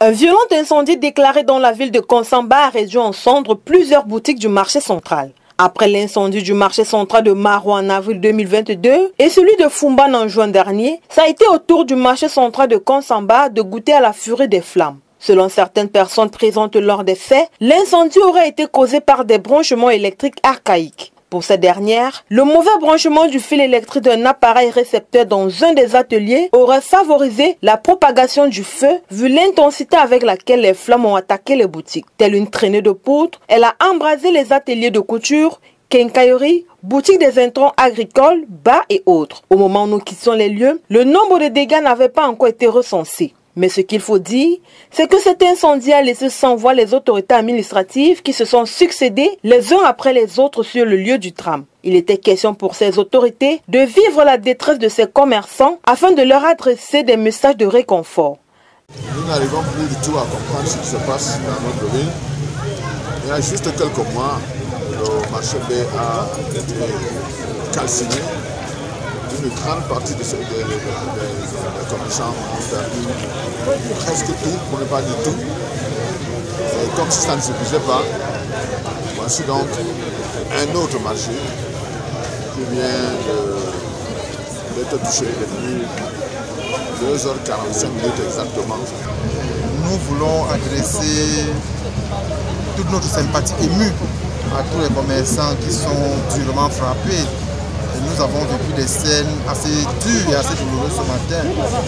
Un violent incendie déclaré dans la ville de Konsamba a réduit en cendres plusieurs boutiques du marché central. Après l'incendie du marché central de Maro en avril 2022 et celui de Fumban en juin dernier, ça a été au tour du marché central de Konsamba de goûter à la furie des flammes. Selon certaines personnes présentes lors des faits, l'incendie aurait été causé par des branchements électriques archaïques. Pour ces dernières, le mauvais branchement du fil électrique d'un appareil récepteur dans un des ateliers aurait favorisé la propagation du feu vu l'intensité avec laquelle les flammes ont attaqué les boutiques. Telle une traînée de poudre, elle a embrasé les ateliers de couture, quincaillerie, boutiques des intrants agricoles, bars et autres. Au moment où nous quittions les lieux, le nombre de dégâts n'avait pas encore été recensé. Mais ce qu'il faut dire, c'est que cet incendie a laissé sans voix les autorités administratives qui se sont succédées les uns après les autres sur le lieu du drame. Il était question pour ces autorités de vivre la détresse de ces commerçants afin de leur adresser des messages de réconfort. Nous n'arrivons plus du tout à comprendre ce qui se passe dans notre ville. Il y a juste quelques mois, le marché B a été calciné. Une grande partie des commerçants ont perdu presque tout, pour ne pas dire tout. Et comme si ça ne suffisait pas, voici donc un autre marché qui vient d'être touché depuis 2h45 exactement. Nous voulons adresser toute notre sympathie émue à tous les commerçants qui sont durement frappés. Nous avons vécu des scènes assez dures et assez douloureuses ce matin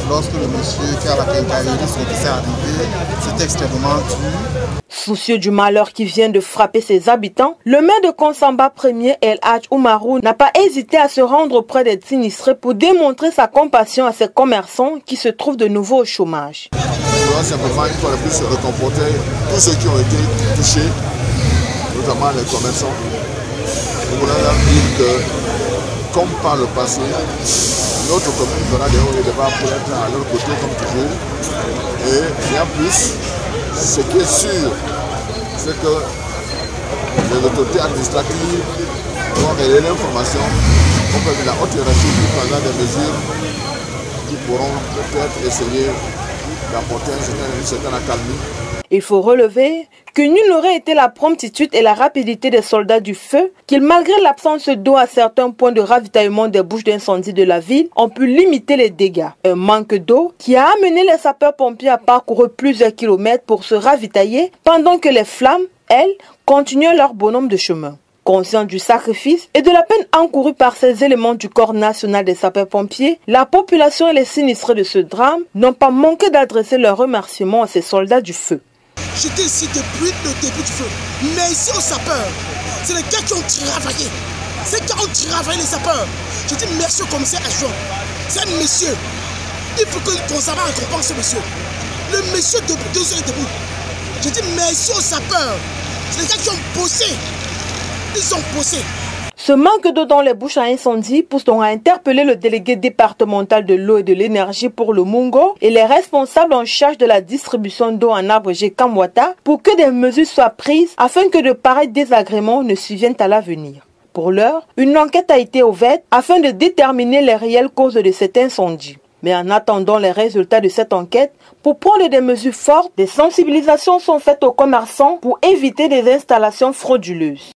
lorsque le monsieur qui a la quincaillerie s'est arrivé. C'était extrêmement dur. Soucieux du malheur qui vient de frapper ses habitants, le maire de Konsamba premier El Hadj Oumarou n'a pas hésité à se rendre auprès des sinistrés pour démontrer sa compassion à ces commerçants qui se trouvent de nouveau au chômage. On doit simplement une fois de plus réconforter tous ceux qui ont été touchés, notamment les commerçants. Nous voulons leur dire que, comme par le passé, notre commune fera des hauts et des bas pour être à leur côté comme toujours. Et bien plus, ce qui est sûr, c'est que les autorités administratives vont relayer l'information auprès de la haute hiérarchie pour prendre des mesures qui pourront peut-être essayer d'apporter une certaine accalmie. Il faut relever que nul n'aurait été la promptitude et la rapidité des soldats du feu, qu'ils malgré l'absence d'eau à certains points de ravitaillement des bouches d'incendie de la ville, ont pu limiter les dégâts. Un manque d'eau qui a amené les sapeurs-pompiers à parcourir plusieurs kilomètres pour se ravitailler, pendant que les flammes, elles, continuaient leur bonhomme de chemin. Conscient du sacrifice et de la peine encourue par ces éléments du Corps national des sapeurs-pompiers, la population et les sinistrés de ce drame n'ont pas manqué d'adresser leurs remerciements à ces soldats du feu. J'étais ici depuis le début du feu. Mais ici aux sapeurs, c'est les gars qui ont travaillé. C'est qui ont travaillé les sapeurs. Je dis merci au commissaire adjoint. C'est un monsieur. Il faut que Konsamba récompense ce monsieur. Le monsieur depuis 2 heures est debout. Je dis merci aux sapeurs. C'est les gars qui ont bossé. Ils ont bossé. Ce manque d'eau dans les bouches à incendie pousse donc à interpeller le délégué départemental de l'eau et de l'énergie pour le Mungo et les responsables en charge de la distribution d'eau en abrégé Kamwata pour que des mesures soient prises afin que de pareils désagréments ne surviennent à l'avenir. Pour l'heure, une enquête a été ouverte afin de déterminer les réelles causes de cet incendie. Mais en attendant les résultats de cette enquête, pour prendre des mesures fortes, des sensibilisations sont faites aux commerçants pour éviter des installations frauduleuses.